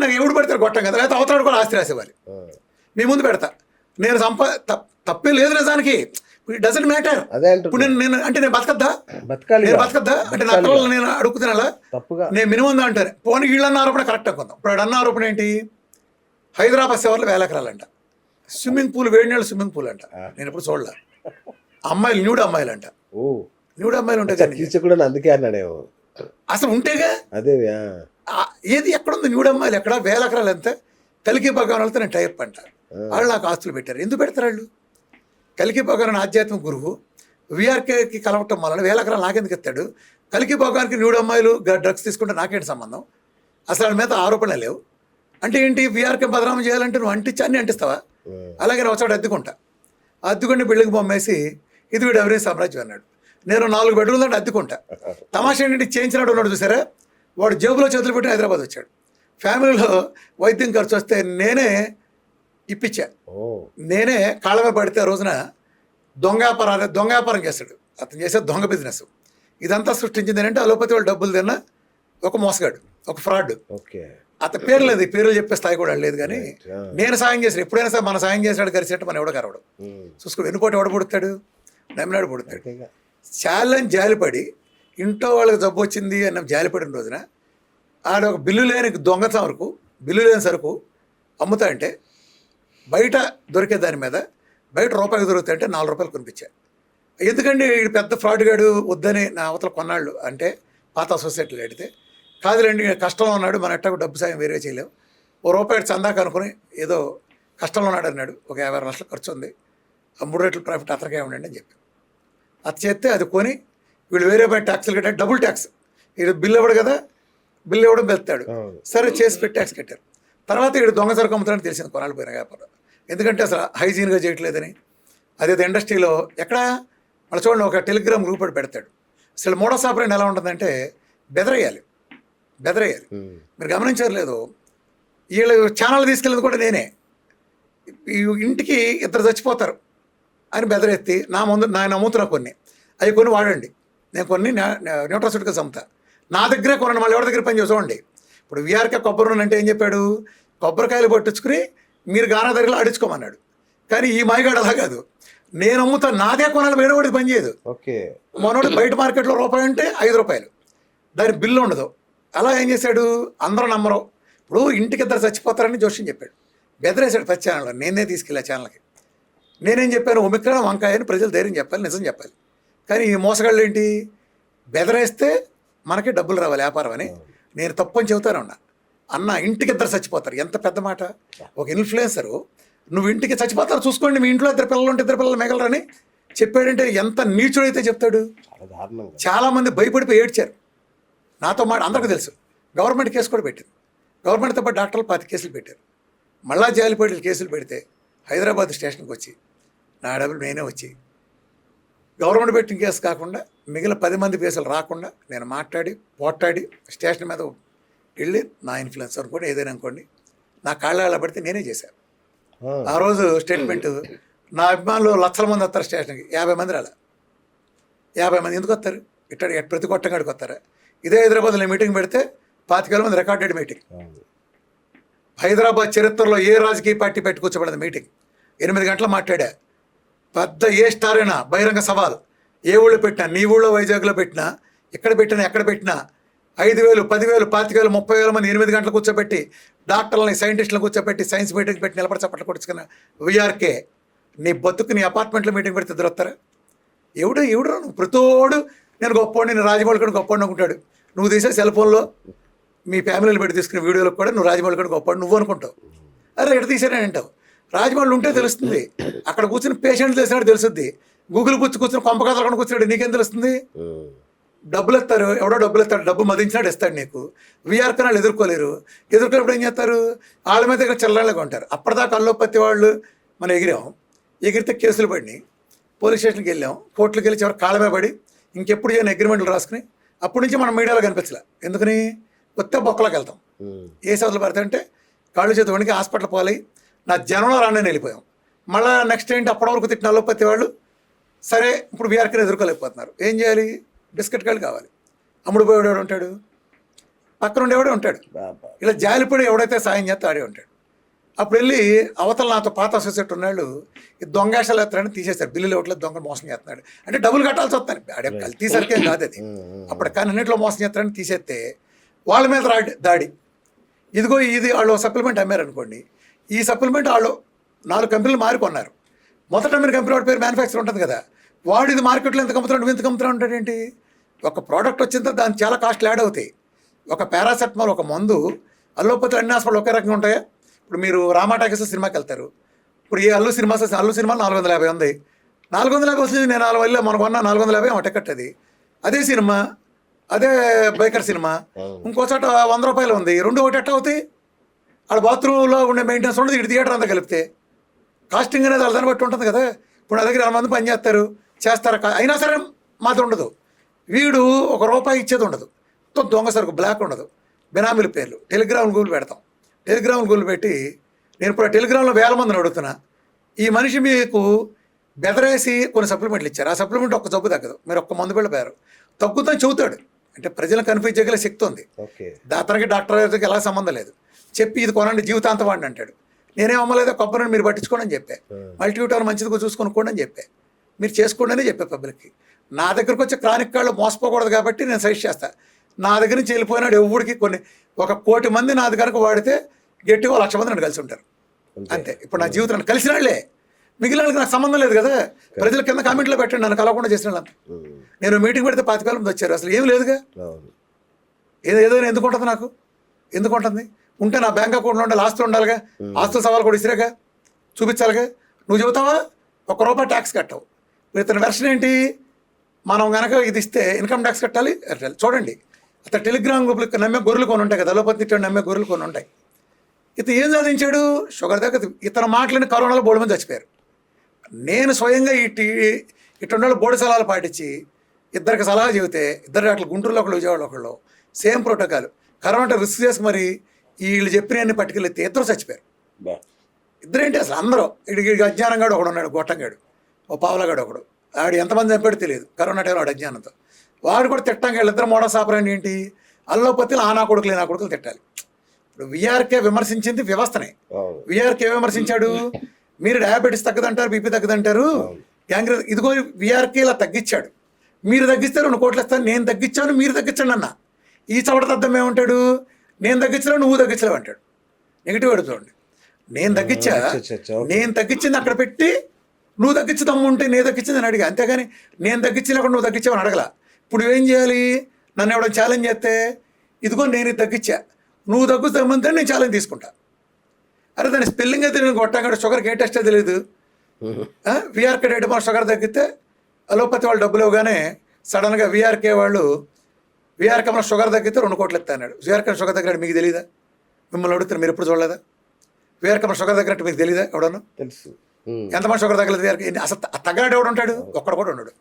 నాకు ఎవడు పెడతారు గొట్టం కదా, లేకపోతే అవతల కూడా ఆస్తి రాసేవాళ్ళు మీ ముందు పెడతా. నేను తప్పే లేదు నిజానికి, ఇట్ డజంట్ మ్యాటర్. ఇప్పుడు నేను అంటే నేను బతకద్దా అంటే నా పిల్లలు నేను అడుగుతున్నాలా తప్పుగా, నేను మినిమం అంటారు. పోనీ వీళ్ళన్న ఆరోపణ కరెక్ట్ అనుకుందాం. ఇప్పుడు అన్న ఆరోపణ ఏంటి, హైదరాబాద్ శవర్లో 1000 ఎకరాలంట, స్విమ్మింగ్ పూల్, వేడి నీళ్ళు స్విమ్మింగ్ పూల్ అంట. నేను ఎప్పుడు చూడలే. అమ్మాయిలు న్యూడ్ అమ్మాయిలు అంట, న్యూడ్ అమ్మాయిలు ఉంటాయి అందుకే అన్నాడేమో, అసలు ఉంటేగా. అదే ఏది ఎక్కడుంది న్యూడ్ అమ్మాయిలు ఎక్కడ, 1000 ఎకరాలు ఎంత, కలికి భగవాన్ వెళ్తే నేను టైప్ అంట. వాళ్ళు నాకు ఆస్తులు పెట్టారు. ఎందుకు పెడతారు వాళ్ళు? కలికి భగవాన్ ఆధ్యాత్మిక గురువు, విఆర్కేకి కలవటం వలన 1000 ఎకరాలు నాకెందుకు ఎత్తాడు? కలికి భగవాన్కి న్యూడ్ అమ్మాయిలు డ్రగ్స్ తీసుకుంటే నాకేంటి సంబంధం? అసలు వాళ్ళ మీద ఆరోపణలు లేవు. అంటే ఏంటి, విఆర్కే బదనామం చేయాలంటే నువ్వు అన్ని అంటిస్తావా? అలాగే నేను వచ్చాడు అద్దెకుండి బిల్డింగ్ బొమ్మేసి ఇది వీడు ఎవరైనా సామ్రాజ్యం అన్నాడు. నేను 4 బెడ్రూమ్లు అంటే అద్దెకుంటా. తమాషా ఏంటంటే చేయించినాడు ఉన్నాడు చూసారా, వాడు జేబులో చేతులు పెట్టి హైదరాబాద్ వచ్చాడు. ఫ్యామిలీలో వైద్యం ఖర్చు వస్తే నేనే ఇప్పించా. నేనే కాళ్ళమే పడితే ఆ రోజున దొంగ వ్యాపారం చేస్తాడు అతను, చేసే దొంగ బిజినెస్. ఇదంతా సృష్టించింది ఏంటంటే అలోపతి వాళ్ళు డబ్బులు తిన్న ఒక మోసగాడు, ఒక ఫ్రాడ్. అతని పేరు లేదు, ఈ పేర్లు చెప్పే స్థాయి కూడా లేదు. కానీ నేను సాయం చేశాను. ఎప్పుడైనా సరే మన సాయం చేసినాడు కలిసినట్టు మనం ఎవడో కరవడం చూసుకో. వెనుపోటు ఎవడ పుడతాడు, నమ్మినాడు పుడతాడు. ఛాలెంజ్ జాలిపడి ఇంట్లో వాళ్ళకి జబ్బు వచ్చింది అన్న జాలిపడిన రోజున ఆడ ఒక బిల్లు లేని దొంగతనం వరకు, బిల్లు లేని సరుకు అమ్ముతా అంటే బయట దొరికే దాని మీద బయట రూపాయికి దొరుకుతాయంటే 4 రూపాయలు కొనిపించా. ఎందుకంటే ఈ పెద్ద ఫ్రాడ్ గాడు వద్దని నా అవతల కొన్నాళ్ళు అంటే పాత సొసైటీలో అడిగితే, కాదులేండి కష్టంలో ఉన్నాడు, మన ఎట్టకు డబ్బు సాయం వేరే చేయలేవు, ₹1 చందాక అనుకుని ఏదో కష్టంలో ఉన్నాడు అన్నాడు. ఒక 50 లక్షలు ఖర్చు ఉంది, 3 రెట్లు ప్రాఫిట్ అతనికే ఉండండి అని చెప్పి అది చేస్తే అది కొని వీళ్ళు వేరే పైన ట్యాక్స్లు కట్టారు, డబుల్ ట్యాక్స్. వీడు బిల్లు ఇవ్వడు కదా, బిల్లు ఇవ్వడం వెళ్తాడు. సరే చేసి పెట్టి ట్యాక్స్ కట్టారు. తర్వాత వీడు దొంగ సరుకు అమ్ముతాడని తెలిసింది కొనాలి పోయిన వ్యాపారం. ఎందుకంటే అసలు హైజీన్గా చేయట్లేదని. అదే ఇండస్ట్రీలో ఎక్కడ మళ్ళీ చూడండి, ఒక టెలిగ్రామ్ గ్రూప్ పెడతాడు. అసలు మోడస్ ఆపరేషన్ ఎలా ఉంటుందంటే బెదరేయాలి. మీరు గమనించారు లేదు, వీళ్ళు ఛానల్ తీసుకెళ్ళేది కూడా నేనే. ఇంటికి 2 చచ్చిపోతారు అని బెదరెత్తి నేను అమ్ముతున్నా కొన్ని, అవి కొన్ని వాడండి, నేను కొన్ని న్యూట్రాసిటికల్స్ అమ్ముతా, నా దగ్గరే కొనండి, మళ్ళీ ఎవరి దగ్గర పని చూసుకోండి. ఇప్పుడు విఆర్కే కొబ్బరి నూనె అంటే ఏం చెప్పాడు, కొబ్బరికాయలు పట్టించుకుని మీరు గానా దగ్గరలో ఆడించుకోమన్నాడు. కానీ ఈ మాయగాడు అలా కాదు, నేను అమ్ముతా, నాదే కొనాలి, వేరే వాడికి పని చేయదు. మనోడు బయట మార్కెట్లో ₹1 అంటే ₹5, దాని బిల్లు ఉండదు. అలా ఏం చేశాడు, అందరూ నమ్మరు. ఇప్పుడు ఇంటికి 2 చచ్చిపోతారని జోష్యం చెప్పాడు, బెదరేశాడు ప్రతి ఛానల్లో. నేనే తీసుకెళ్ళా ఛానల్కి. నేనేం చెప్పాను, ఒమిక్రాన్ వంకాయ అని ప్రజలు ధైర్యం చెప్పాలి, నిజం చెప్పాలి. కానీ ఈ మోసగాళ్ళు ఏంటి, బెదరేస్తే మనకి డబ్బులు రావాలి వ్యాపారం అని. నేను తప్పని చెబుతాను అన్న ఇంటికి 2 చచ్చిపోతారు, ఎంత పెద్ద మాట. ఒక ఇన్ఫ్లుయెన్సరు నువ్వు ఇంటికి చచ్చిపోతారు చూసుకోండి, మీ ఇంట్లో 2 పిల్లలు ఉంటే 2 పిల్లలు మిగలరని చెప్పాడంటే ఎంత నీచుడైతే చెప్తాడు. చాలామంది భయపడిపోయి ఏడ్చారు. నాతో మాట అందరికీ తెలుసు. గవర్నమెంట్ కేసు కూడా పెట్టింది, గవర్నమెంట్తో పాటు డాక్టర్లు 10 కేసులు పెట్టారు. మళ్ళా జాలిపేటలు కేసులు పెడితే హైదరాబాద్ స్టేషన్కి వచ్చి నా డబ్బులు నేనే వచ్చి గవర్నమెంట్ పెట్టిన కేసు కాకుండా మిగిలిన 10 మంది కేసులు రాకుండా నేను పోట్లాడి స్టేషన్ మీద వెళ్ళి నా ఇన్ఫ్లుయెన్స్ అనుకోండి ఏదైనా అనుకోండి నా కాళ్ళ పడితే నేనే చేశాను. ఆ రోజు స్టేట్మెంట్, నా అభిమానులు లక్షల మంది వస్తారు స్టేషన్కి, 50 మంది రాలా. 50 మంది ఎందుకు వస్తారు, ఇట్లా ప్రతి కొట్టంగాడికి వస్తారా? ఇదే హైదరాబాద్లో మీటింగ్ పెడితే 25,000 మంది రికార్డెడ్ మీటింగ్. హైదరాబాద్ చరిత్రలో ఏ రాజకీయ పార్టీ పెట్టి కూర్చోబడింది మీటింగ్. 8 గంటలు మాట్లాడా. పెద్ద ఏ స్టార్ అయినా బహిరంగ సవాల్, ఏ ఊళ్ళో పెట్టినా, నీ ఊళ్ళో వైజాగ్లో పెట్టినా, ఎక్కడ పెట్టినా 5,000, 10,000, 25,000, 30,000 మంది 8 గంటలు కూర్చోబెట్టి డాక్టర్లని సైంటిస్టులను కూర్చోబెట్టి సైన్స్ మీటింగ్ పెట్టి నిలబడి చప్పట్లు కొట్టుకున్న విఆర్కే నీ బతుకు నీ అపార్ట్మెంట్లో మీటింగ్ పెడితే దొరుకుతారా? ఎవడు నువ్వు ప్రతోడు నేను గొప్పవాడిని, నేను రాజమౌళి కూడా గొప్పవాడిని అనుకుంటాడు. నువ్వు తీసే సెల్ ఫోన్లో మీ ఫ్యామిలీలు పెట్టి తీసుకునే వీడియోలకు కూడా నువ్వు రాజమౌళి కూడా గొప్పవాడు నువ్వు అనుకుంటావు. అరే ఎక్కడ తీసానని అంటావు. రాజమౌళి ఉంటే తెలుస్తుంది, అక్కడ కూర్చుని పేషెంట్ తెలిసినట్టు తెలుస్తుంది. గూగుల్ కూర్చుని కొంప కథలు కూర్చున్నాడు, నీకేం తెలుస్తుంది? డబ్బులు ఇస్తారు, ఎవడో డబ్బులు ఇస్తాడు, డబ్బు మదించినాడు ఇస్తాడు నీకు. విఆర్కే వాళ్ళు ఎదుర్కొన్నప్పుడు ఏం చేస్తారు, వాళ్ళ మీద దగ్గర చిల్లరలాగా ఉంటారు. అప్పటిదాకా అల్లోపతి వాళ్ళు మనం ఎగిరితే కేసులు పడినాయి, పోలీస్ స్టేషన్కి వెళ్ళాం, కోర్టులకు వెళ్ళి చివరికి కాళ్ళమే పడి ఇంకెప్పుడు చేయని అగ్రిమెంట్లు రాసుకుని అప్పటి నుంచి మనం మీడియాలో కనిపించలే. ఎందుకని కొత్త బొక్కలోకి వెళ్తాం. ఏ సౌదులు పడతాయంటే కాళ్ళు చేతి వణికి హాస్పిటల్ పోలై నా జనంలో రానని వెళ్ళిపోయాం. మళ్ళీ నెక్స్ట్ ఏంటి, అప్పటి వరకు తిట్టిన అల్లోపతి వాళ్ళు సరే ఇప్పుడు విఆర్కేని ఎదుర్కోలేకపోతున్నారు. ఏం చేయాలి, బిస్కెట్ కాళ్ళు కావాలి. అమ్ముడు పోయేవాడు ఉంటాడు, పక్కన ఉండేవాడే ఉంటాడు. బాబా. ఇలా జాలిపడి ఎవడైతే సాయం చేస్తే ఆడే ఉంటాడు. అప్పుడు వెళ్ళి అవతల నాతో పాత అసోసియేట్ ఉన్నాళ్ళు ఈ దొంగేషాలు ఎత్తారని తీసేస్తారు. బిల్లులు ఇవ్వట్లేదు, దొంగ మోసం చేస్తున్నాడు అంటే డబ్బులు కట్టాల్సి వస్తాను. ఆడే కల్తీ సరికేం కాదు అది. అప్పుడు కానీ అన్నింటిలో మోసం చేస్తారని తీసేస్తే వాళ్ళ మీద దాడి. ఇదిగో ఇది వాళ్ళు సప్లిమెంట్ అమ్మారు అనుకోండి, ఈ సప్లిమెంట్ వాళ్ళు 4 కంపెనీలు మారికొన్నారు. మొదట అమ్మిన కంపెనీ వాడి పేరు మ్యానుఫ్యాక్చర్ ఉంటుంది కదా, వాడు ఇది మార్కెట్లో ఎంత కమ్ముతున్నాడు, ఎంత కమ్ముతున్నాడు అంటే ఏంటి? ఒక ప్రోడక్ట్ వచ్చిన తర్వాత దానికి చాలా కాస్ట్లు యాడ్ అవుతాయి. ఒక పారాసెటమాల్, ఒక మందు, అల్లోపతి అన్ని హాస్పిటల్ ఒకే రకంగా ఉంటాయా? ఇప్పుడు మీరు రామాటాకీస్ సినిమాకి వెళ్తారు. ఇప్పుడు ఈ అల్లు సినిమా 450 ఉంది. 450 వస్తుంది, నేను 4 వెళ్ళా మనకు కొన్నా 450 టికెట్ అది. అదే సినిమా, అదే బైకర్ సినిమా ఇంకో చోట 100 రూపాయలు ఉంది. 2 ఒకటి ఎట్ట అవుతాయి? ఆడ బాత్రూంలో ఉండే మెయింటెనెన్స్ ఉండదు, ఇటు థియేటర్ అంతా కలిపితే కాస్టింగ్ అనేది వాళ్ళ దాన్ని బట్టి ఉంటుంది కదా. ఇప్పుడు నా దగ్గర 2 మంది పని చేస్తారు, అయినా సరే మాది ఉండదు. వీడు ₹1 ఇచ్చేది ఉండదు. దొంగ సరుకు బ్లాక్ ఉండదు, బినామీల పేర్లు, టెలిగ్రామ్ గూగుల్ పెడతాం. టెలిగ్రామ్ గూగుల్ పెట్టి నేను ఇప్పుడు టెలిగ్రామ్లో 1000 మందిని అడుగుతున్నా. ఈ మనిషి మీకు బెదరేసి కొన్ని సప్లిమెంట్లు ఇచ్చారు, ఆ సప్లిమెంట్ ఒక్క జబ్బు తగ్గదు, మీరు ఒక్క మందు వెళ్ళిపోయారు, తగ్గుతాను చెబుతాడు. అంటే ప్రజలను కన్ఫ్యూజ్ చేయగల శక్తి ఉంది అతనికి. డాక్టర్ గారికి ఎలా సంబంధం లేదు. చెప్పి ఇది కొనండి జీవితాంతం వాడిని అంటాడు. నేనేం అమ్మలేదో, కొబ్బరిని మీరు పట్టించుకోండి అని చెప్పా. మల్టీవిటామిన్ మంచిది చూసుకొనుకోండి అని చెప్పా. మీరు చేసుకోండి అని చెప్పా పబ్లిక్కి. నా దగ్గరకు వచ్చే క్రానిక్ కాళ్ళు మోసపోకూడదు కాబట్టి నేను సజెస్ట్ చేస్తాను. నా దగ్గర నుంచి వెళ్ళిపోయినాడు ఎవడికి కొన్ని 1 కోటి మంది నా దగ్గరకు వాడితే గట్టిగా 1,00,000 మంది నన్ను కలిసి ఉంటారు అంతే. ఇప్పుడు నా జీవితాన్ని కలిసిన వాళ్ళే, మిగిలిన వాళ్ళకి నాకు సంబంధం లేదు కదా. ప్రజల కింద కామెంట్లో పెట్టండి నన్ను కలవకుండా చేసిన వాళ్ళంతా. నేను మీటింగ్ పెడితే 25,000 మంది వచ్చారు, అసలు ఏం లేదుగా. ఏదైనా ఎందుకు ఉంటుంది నాకు? ఎందుకు ఉంటుంది? ఉంటే నా బ్యాంక్ అకౌంట్లో ఉండాలి, ఆస్తులు ఉండాలిగా, ఆస్తుల సవాలు కూడా ఇసిరేగా చూపించాలిగా. నువ్వు చెబుతావా ₹1 ట్యాక్స్ కట్టవు. ఇతని వెర్షన్ ఏంటి? మనం కనుక ఇది ఇస్తే ఇన్కమ్ ట్యాక్స్ కట్టాలి. చూడండి, అతను టెలిగ్రామ్ గ్రూపులు నమ్మే గొర్రెలు కొని ఉంటాయి కదా, అలోపతి నమ్మే గొర్రెలు కొని ఉంటాయి. ఇతను ఏం సాధించాడు? షుగర్ దగ్గర ఇతను మాటలని కరోనాలో బోర్డు మంది చచ్చిపోయారు. నేను స్వయంగా ఇటువంటి బోర్డు సలహాలు పాటించి ఇద్దరికి సలహా చెబితే, ఇద్దరు అట్లా గుంటూరులో ఒకళ్ళు, విజయవాడలో ఒకళ్ళు, సేమ్ ప్రోటోకాల్. కరోనా రిస్క్ చేసి మరి వీళ్ళు చెప్పినవన్నీ పట్టుకెళ్ళితే ఇద్దరు చచ్చిపోయారు. ఇద్దరేంటి అసలు అందరూ. ఇడికి అజ్ఞానంగాడు ఒకడు ఉన్నాడు, గొట్టంగాడు, ఓ పావులగాడు ఒకడు. ఆడు ఎంతమంది చంపాడో తెలియదు కరోనా టైంలో వాడు అజ్ఞానంతో. వాడు కూడా తిట్టంగా వీళ్ళిద్దరు మోడల్ సాపరండి ఏంటి? అల్లోపతిలో నా కొడుకులు నా కొడుకులు తిట్టాలి. ఇప్పుడు విఆర్కే విమర్శించింది వ్యవస్థనే. విఆర్కే విమర్శించాడు, మీరు డయాబెటీస్ తగ్గదంటారు, బీపీ తగ్గదంటారు, గ్యాంగ్రీన్. ఇదిగో విఆర్కే ఇలా తగ్గించాడు, మీరు తగ్గిస్తే 2 కోట్లు ఇస్తాను, నేను తగ్గించాను మీరు తగ్గించండి అన్న. ఈ చవట అర్థం ఏమంటాడు? నేను తగ్గించలేవు నువ్వు తగ్గించలేవు అంటాడు. నెగిటివ్ అడుగుతుంది. నేను తగ్గించింది అక్కడ పెట్టి నువ్వు తగ్గించుదమ్ము ఉంటే నేను తగ్గించింది అని అడిగా, అంతేగాని నేను తగ్గించలేకుండా నువ్వు తగ్గించావని అడగల. ఇప్పుడు ఏం చేయాలి? నన్ను ఎవడో ఛాలెంజ్ చేస్తే, ఇదిగో నేను ఇది తగ్గించా, నువ్వు తగ్గుతామంటే నేను ఛాలెంజ్ తీసుకుంటా. అరే దాని స్పెల్లింగ్ అయితే నేను కొట్టాక షుగర్కి ఏ టెస్ట్ తెలియదు. విఆర్కే డేట్ మన షుగర్ తగ్గితే అలోపతి వాళ్ళు డబ్బులు ఇవ్వగానే సడన్గా విఆర్కే వాళ్ళు విఆర్కే మన షుగర్ తగ్గితే 2 కోట్లు ఇస్తా అన్నాడు. విఆర్కే షుగర్ తగ్గినట్టు మీకు తెలియదా? మిమ్మల్ని అడుగుతారు, మీరు ఎప్పుడు చూడలేదా? విఆర్కే మన షుగర్ తగ్గినట్టు మీకు తెలియదా? ఎవడన్నా తెలుసు. ఎంతమంది షుగర్ తగ్గలేదు విఆర్కే? అసలు తగ్గనట్టు ఎవడు ఉంటాడు? ఒక్కడు కూడా ఉన్నాడు.